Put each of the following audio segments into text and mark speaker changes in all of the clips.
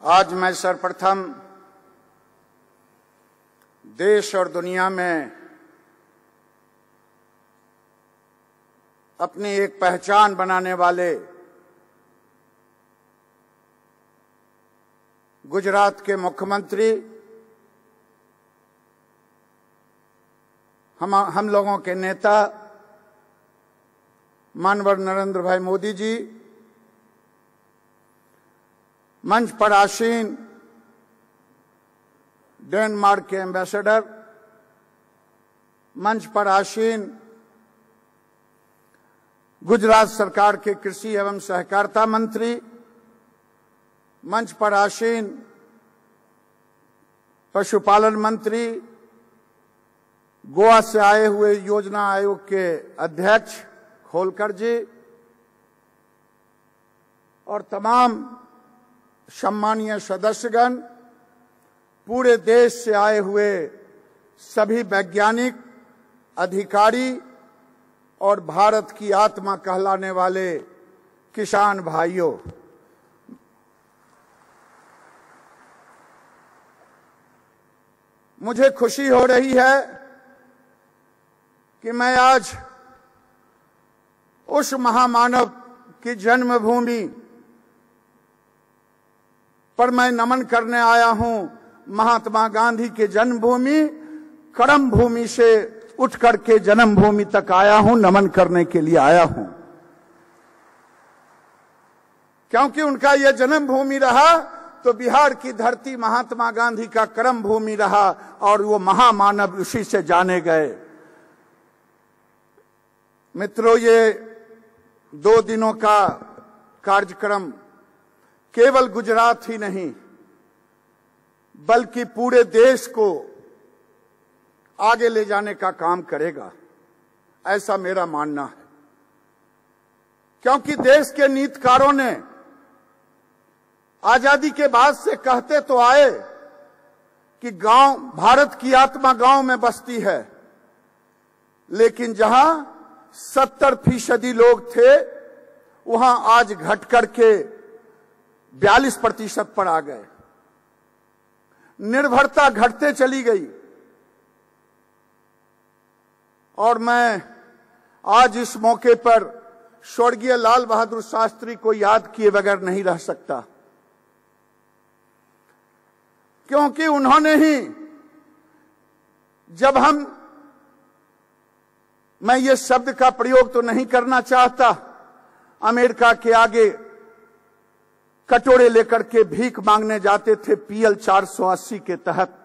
Speaker 1: आज मैं सर्वप्रथम देश और दुनिया में अपनी एक पहचान बनाने वाले गुजरात के मुख्यमंत्री हम लोगों के नेता मानवर नरेंद्र भाई मोदी जी, मंच पर आसीन डेनमार्क के एम्बेसडर, मंच पर आसीन गुजरात सरकार के कृषि एवं सहकारिता मंत्री, मंच पर आसीन पशुपालन मंत्री, गोवा से आए हुए योजना आयोग के अध्यक्ष खोलकर जी और तमाम सम्मानीय सदस्यगण, पूरे देश से आए हुए सभी वैज्ञानिक, अधिकारी और भारत की आत्मा कहलाने वाले किसान भाइयों, मुझे खुशी हो रही है कि मैं आज उस महामानव की जन्मभूमि पर मैं नमन करने आया हूं। महात्मा गांधी के जन्मभूमि कर्म भूमि से उठ करके जन्मभूमि तक आया हूं, नमन करने के लिए आया हूं, क्योंकि उनका यह जन्मभूमि रहा तो बिहार की धरती महात्मा गांधी का कर्म भूमि रहा और वो महामानव उसी से जाने गए। मित्रों, ये 2 दिनों का कार्यक्रम केवल गुजरात ही नहीं बल्कि पूरे देश को आगे ले जाने का काम करेगा, ऐसा मेरा मानना है। क्योंकि देश के नीतिकारों ने आजादी के बाद से कहते तो आए कि गांव, भारत की आत्मा गांव में बसती है, लेकिन जहां 70% लोग थे वहां आज घट करके 42% पर आ गए। निर्भरता घटते चली गई और मैं आज इस मौके पर स्वर्गीय लाल बहादुर शास्त्री को याद किए बगैर नहीं रह सकता, क्योंकि उन्होंने ही, जब मैं ये शब्द का प्रयोग तो नहीं करना चाहता, अमेरिका के आगे कटोरे लेकर के भीख मांगने जाते थे PL 480 के तहत,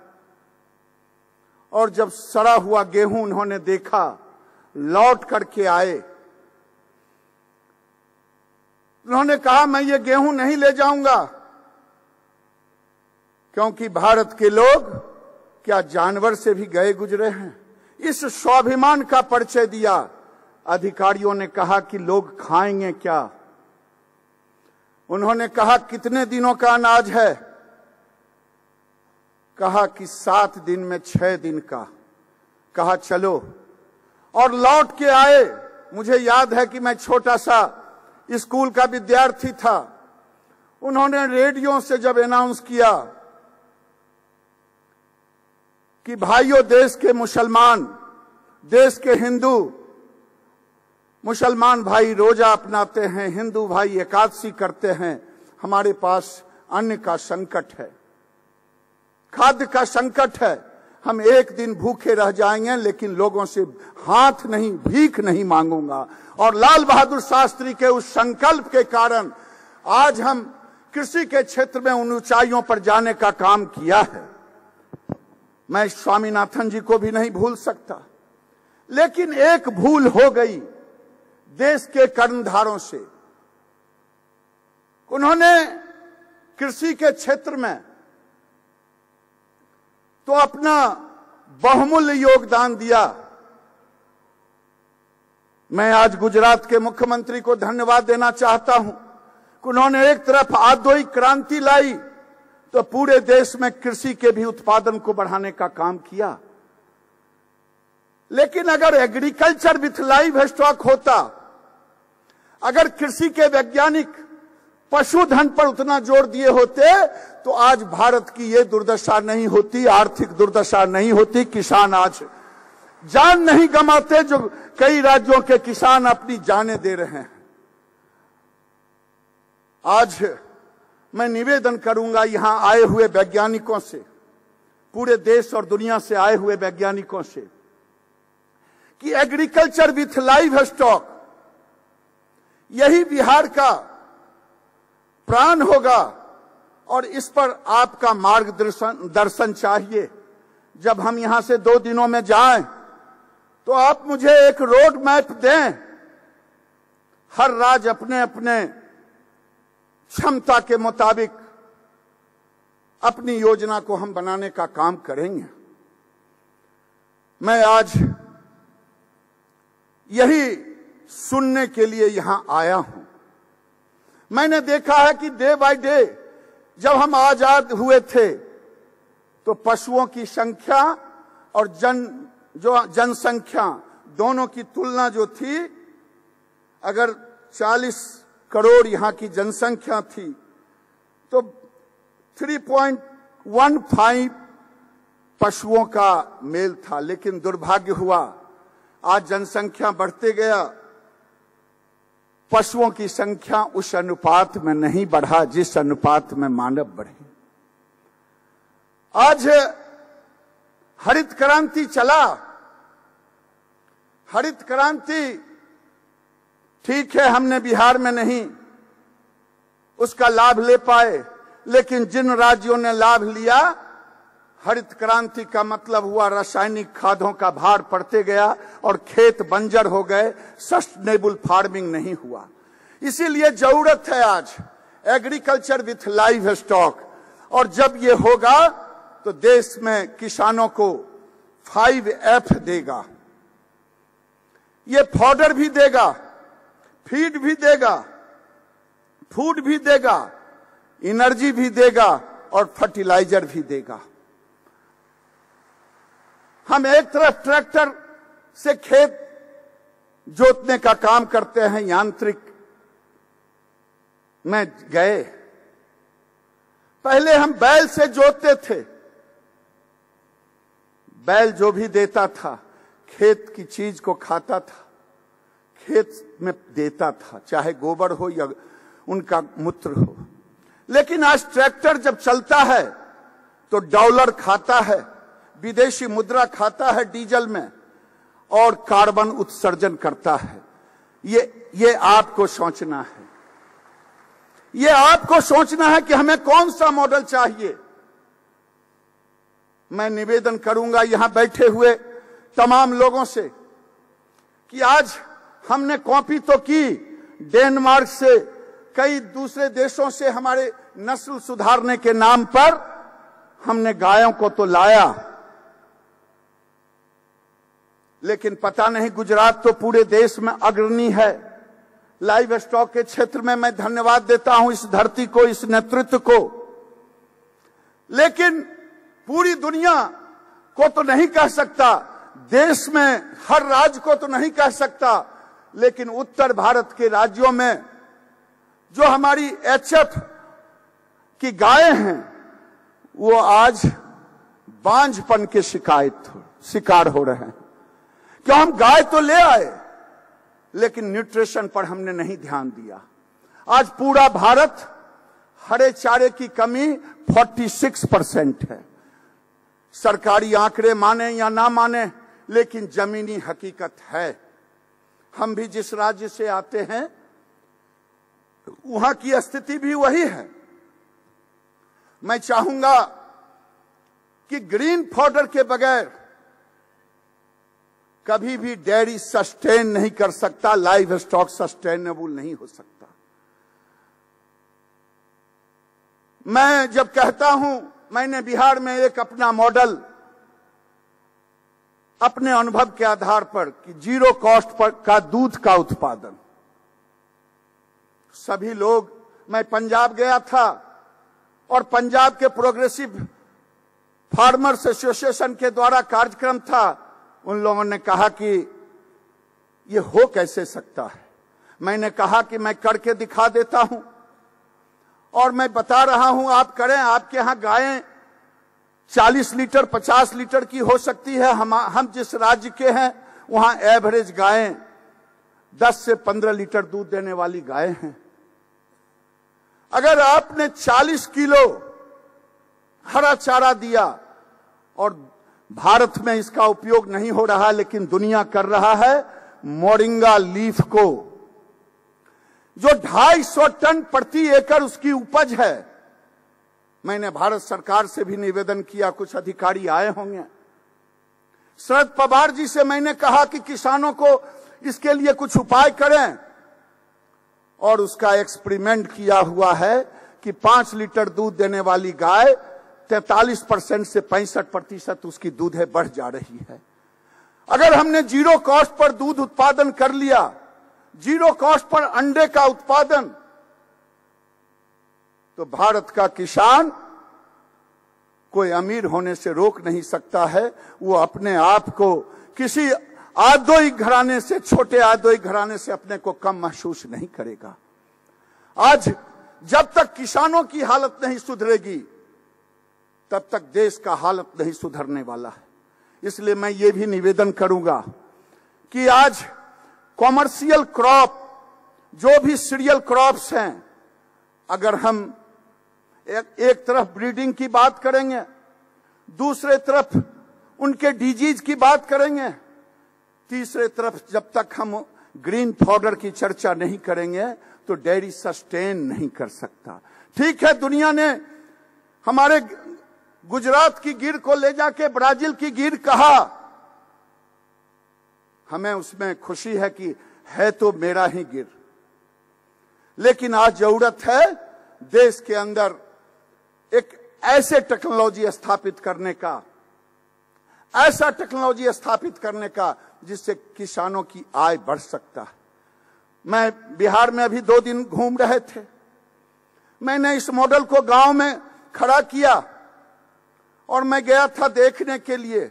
Speaker 1: और जब सड़ा हुआ गेहूं उन्होंने देखा, लौट करके आए, उन्होंने कहा मैं ये गेहूं नहीं ले जाऊंगा, क्योंकि भारत के लोग क्या जानवर से भी गए गुजरे हैं। इस स्वाभिमान का परिचय दिया। अधिकारियों ने कहा कि लोग खाएंगे क्या? उन्होंने कहा कितने दिनों का अनाज है? कहा कि 7 दिन में 6 दिन का। कहा चलो, और लौट के आए। मुझे याद है कि मैं छोटा सा स्कूल का विद्यार्थी था, उन्होंने रेडियो से जब अनाउंस किया कि भाइयों, देश के मुसलमान, देश के हिंदू, मुसलमान भाई रोजा अपनाते हैं, हिंदू भाई एकादशी करते हैं, हमारे पास अन्न का संकट है, खाद्य का संकट है, हम एक दिन भूखे रह जाएंगे, लेकिन लोगों से हाथ नहीं, भीख नहीं मांगूंगा। और लाल बहादुर शास्त्री के उस संकल्प के कारण आज हम कृषि के क्षेत्र में उन ऊंचाइयों पर जाने का काम किया है। मैं स्वामीनाथन जी को भी नहीं भूल सकता, लेकिन एक भूल हो गई देश के कर्णधारों से। उन्होंने कृषि के क्षेत्र में तो अपना बहुमूल्य योगदान दिया। मैं आज गुजरात के मुख्यमंत्री को धन्यवाद देना चाहता हूं कि उन्होंने एक तरफ औद्योगिक क्रांति लाई तो पूरे देश में कृषि के भी उत्पादन को बढ़ाने का काम किया। लेकिन अगर एग्रीकल्चर विथ लाइव स्टॉक होता, अगर कृषि के वैज्ञानिक पशुधन पर उतना जोर दिए होते तो आज भारत की ये दुर्दशा नहीं होती, आर्थिक दुर्दशा नहीं होती। किसान आज जान नहीं गंवाते जो कई राज्यों के किसान अपनी जानें दे रहे हैं। आज मैं निवेदन करूंगा यहां आए हुए वैज्ञानिकों से, पूरे देश और दुनिया से आए हुए वैज्ञानिकों से, कि एग्रीकल्चर विथ लाइव स्टॉक यही बिहार का प्राण होगा और इस पर आपका मार्गदर्शन चाहिए। जब हम यहां से 2 दिनों में जाएं तो आप मुझे एक रोड मैप दें। हर राज्य अपने अपने क्षमता के मुताबिक अपनी योजना को हम बनाने का काम करेंगे। मैं आज यही सुनने के लिए यहां आया हूं। मैंने देखा है कि डे बाय डे जब हम आजाद हुए थे तो पशुओं की संख्या और जनसंख्या दोनों की तुलना जो थी, अगर 40 करोड़ यहां की जनसंख्या थी तो 3.15 पशुओं का मेल था। लेकिन दुर्भाग्य हुआ आज जनसंख्या बढ़ते गया, पशुओं की संख्या उस अनुपात में नहीं बढ़ा जिस अनुपात में मानव बढ़े। आज हरित क्रांति चला। हरित क्रांति ठीक है, हमने बिहार में नहीं उसका लाभ ले पाए, लेकिन जिन राज्यों ने लाभ लिया, हरित क्रांति का मतलब हुआ रासायनिक खादों का भार पड़ते गया और खेत बंजर हो गए, सस्टेनेबल फार्मिंग नहीं हुआ। इसीलिए जरूरत है आज एग्रीकल्चर विथ लाइव स्टॉक, और जब ये होगा तो देश में किसानों को 5F देगा। ये फॉडर भी देगा, फीड भी देगा, फूड भी देगा, एनर्जी भी देगा और फर्टिलाइजर भी देगा। हम एक तरफ ट्रैक्टर से खेत जोतने का काम करते हैं, यांत्रिक में गए। पहले हम बैल से जोतते थे। बैल जो भी देता था खेत की चीज को खाता था, खेत में देता था, चाहे गोबर हो या उनका मूत्र हो। लेकिन आज ट्रैक्टर जब चलता है तो डॉलर खाता है, विदेशी मुद्रा खाता है डीजल में, और कार्बन उत्सर्जन करता है। ये आपको सोचना है, ये आपको सोचना है कि हमें कौन सा मॉडल चाहिए। मैं निवेदन करूंगा यहां बैठे हुए तमाम लोगों से कि आज हमने कॉपी तो की डेनमार्क से, कई दूसरे देशों से हमारे नस्ल सुधारने के नाम पर हमने गायों को तो लाया, लेकिन पता नहीं गुजरात तो पूरे देश में अग्रणी है लाइव स्टॉक के क्षेत्र में। मैं धन्यवाद देता हूं इस धरती को, इस नेतृत्व को। लेकिन पूरी दुनिया को तो नहीं कह सकता, देश में हर राज्य को तो नहीं कह सकता, लेकिन उत्तर भारत के राज्यों में जो हमारी HF की गायें हैं वो आज बांझपन के शिकार हो रहे हैं। क्यों? हम गाय तो ले आए लेकिन न्यूट्रिशन पर हमने नहीं ध्यान दिया। आज पूरा भारत हरे चारे की कमी 46% है। सरकारी आंकड़े माने या ना माने, लेकिन जमीनी हकीकत है। हम भी जिस राज्य से आते हैं वहां की स्थिति भी वही है। मैं चाहूंगा कि ग्रीन फॉडर के बगैर कभी भी डेयरी सस्टेन नहीं कर सकता, लाइव स्टॉक सस्टेनेबल नहीं हो सकता। मैं जब कहता हूं, मैंने बिहार में एक अपना मॉडल अपने अनुभव के आधार पर कि 0 कॉस्ट पर का दूध का उत्पादन, सभी लोग, मैं पंजाब गया था और पंजाब के प्रोग्रेसिव फार्मर्स एसोसिएशन के द्वारा कार्यक्रम था। उन लोगों ने कहा कि ये हो कैसे सकता है। मैंने कहा कि मैं करके दिखा देता हूं। और मैं बता रहा हूं, आप करें। आपके यहां गायें 40 लीटर 50 लीटर की हो सकती है। हम जिस राज्य के हैं वहां एवरेज गायें 10 से 15 लीटर दूध देने वाली गायें हैं। अगर आपने 40 किलो हरा चारा दिया, और भारत में इसका उपयोग नहीं हो रहा लेकिन दुनिया कर रहा है, मोरिंगा लीफ को, जो 250 टन प्रति एकड़ उसकी उपज है। मैंने भारत सरकार से भी निवेदन किया, कुछ अधिकारी आए होंगे। शरद पवार जी से मैंने कहा कि किसानों को इसके लिए कुछ उपाय करें, और उसका एक्सपेरिमेंट किया हुआ है कि 5 लीटर दूध देने वाली गाय 43% से 65% उसकी दूध बढ़ जा रही है। अगर हमने जीरो कॉस्ट पर दूध उत्पादन कर लिया, जीरो कॉस्ट पर अंडे का उत्पादन, तो भारत का किसान कोई अमीर होने से रोक नहीं सकता है। वो अपने आप को किसी आदोई घराने से, छोटे आदोई घराने से अपने को कम महसूस नहीं करेगा। आज जब तक किसानों की हालत नहीं सुधरेगी तब तक देश का हालत नहीं सुधरने वाला है। इसलिए मैं ये भी निवेदन करूंगा कि आज कॉमर्शियल क्रॉप, जो भी सीरियल क्रॉप्स हैं, अगर हम एक तरफ ब्रीडिंग की बात करेंगे, दूसरे तरफ उनके डिजीज की बात करेंगे, तीसरे तरफ जब तक हम ग्रीन पाउडर की चर्चा नहीं करेंगे तो डेयरी सस्टेन नहीं कर सकता। ठीक है, दुनिया ने हमारे गुजरात की गिर को ले जाके ब्राजील की गिर कहा, हमें उसमें खुशी है कि है तो मेरा ही गिर। लेकिन आज जरूरत है देश के अंदर एक ऐसे टेक्नोलॉजी स्थापित करने का, ऐसा टेक्नोलॉजी स्थापित करने का जिससे किसानों की आय बढ़ सकता है। मैं बिहार में अभी 2 दिन घूम रहे थे, मैंने इस मॉडल को गांव में खड़ा किया और मैं गया था देखने के लिए,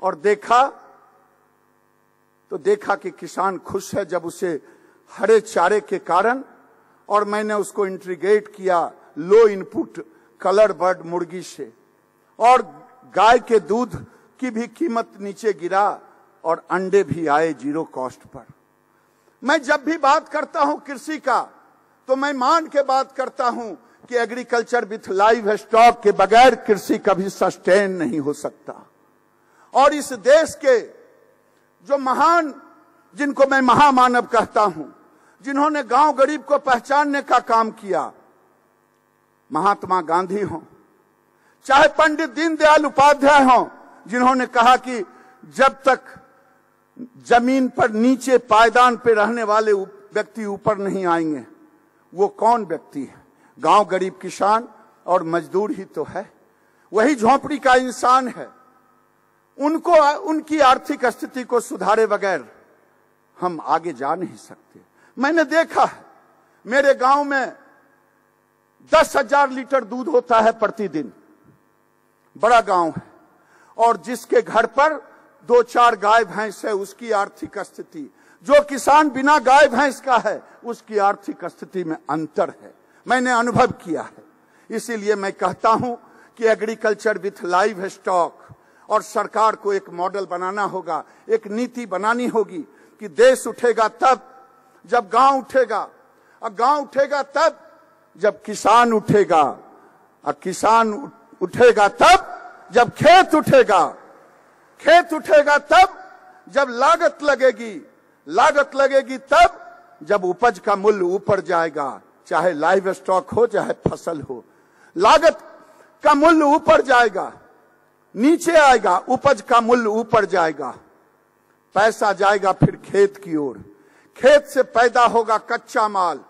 Speaker 1: और देखा कि किसान खुश है जब उसे हरे चारे के कारण, और मैंने उसको इंटीग्रेट किया लो इनपुट कलर बर्ड मुर्गी से, और गाय के दूध की भी कीमत नीचे गिरा और अंडे भी आए जीरो कॉस्ट पर। मैं जब भी बात करता हूं कृषि का तो मैं मान के बात करता हूं कि एग्रीकल्चर विथ लाइव स्टॉक के बगैर कृषि कभी सस्टेन नहीं हो सकता। और इस देश के जो महान, जिनको मैं महामानव कहता हूं, जिन्होंने गांव गरीब को पहचानने का काम किया, महात्मा गांधी हों, चाहे पंडित दीनदयाल उपाध्याय हों, जिन्होंने कहा कि जब तक जमीन पर नीचे पायदान पे रहने वाले व्यक्ति ऊपर नहीं आएंगे, वो कौन व्यक्ति है? गांव गरीब किसान और मजदूर ही तो है, वही झोपड़ी का इंसान है। उनको, उनकी आर्थिक स्थिति को सुधारे बगैर हम आगे जा नहीं सकते। मैंने देखा है, मेरे गांव में 10,000 लीटर दूध होता है प्रतिदिन, बड़ा गांव है, और जिसके घर पर 2-4 गाय भैंस है उसकी आर्थिक स्थिति, जो किसान बिना गाय भैंस का है उसकी आर्थिक स्थिति में अंतर है। मैंने अनुभव किया है। इसीलिए मैं कहता हूं कि एग्रीकल्चर विथ लाइव स्टॉक, और सरकार को एक मॉडल बनाना होगा, एक नीति बनानी होगी कि देश उठेगा तब जब गांव उठेगा, और गांव उठेगा तब जब किसान उठेगा, और किसान उठेगा तब जब खेत उठेगा, खेत उठेगा तब जब लागत लगेगी, लागत लगेगी तब जब उपज का मूल्य ऊपर जाएगा, चाहे लाइव स्टॉक हो चाहे फसल हो। लागत का मूल्य ऊपर जाएगा, नीचे आएगा, उपज का मूल्य ऊपर जाएगा, पैसा जाएगा फिर खेत की ओर, खेत से पैदा होगा कच्चा माल,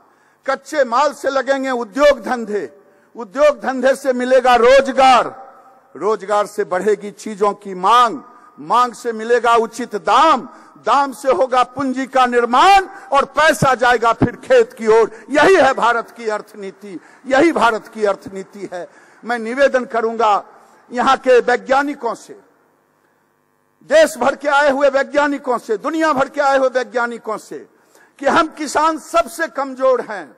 Speaker 1: कच्चे माल से लगेंगे उद्योग धंधे, उद्योग धंधे से मिलेगा रोजगार, रोजगार से बढ़ेगी चीजों की मांग, मांग से मिलेगा उचित दाम, दाम से होगा पूंजी का निर्माण, और पैसा जाएगा फिर खेत की ओर। यही है भारत की अर्थनीति, यही भारत की अर्थनीति है। मैं निवेदन करूंगा यहाँ के वैज्ञानिकों से, देश भर के आए हुए वैज्ञानिकों से, दुनिया भर के आए हुए वैज्ञानिकों से, कि हम किसान सबसे कमजोर हैं।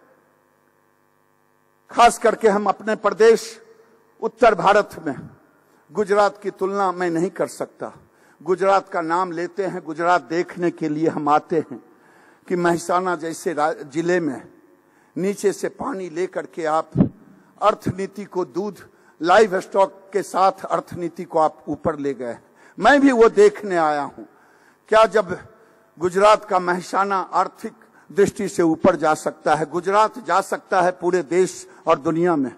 Speaker 1: खास करके हम अपने प्रदेश उत्तर भारत में गुजरात की तुलना मैं नहीं कर सकता। गुजरात का नाम लेते हैं, गुजरात देखने के लिए हम आते हैं कि मेहसाना जैसे जिले में नीचे से पानी लेकर के आप अर्थनीति को, दूध लाइव स्टॉक के साथ अर्थनीति को आप ऊपर ले गए। मैं भी वो देखने आया हूं। क्या जब गुजरात का मेहसाना आर्थिक दृष्टि से ऊपर जा सकता है, गुजरात जा सकता है पूरे देश और दुनिया में,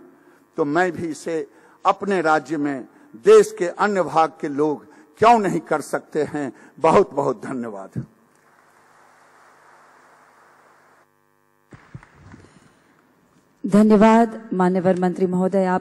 Speaker 1: तो मैं भी इसे अपने राज्य में देश के अन्य भाग के लोग क्यों नहीं कर सकते हैं। बहुत बहुत धन्यवाद।
Speaker 2: धन्यवाद मान्यवर मंत्री महोदय। आप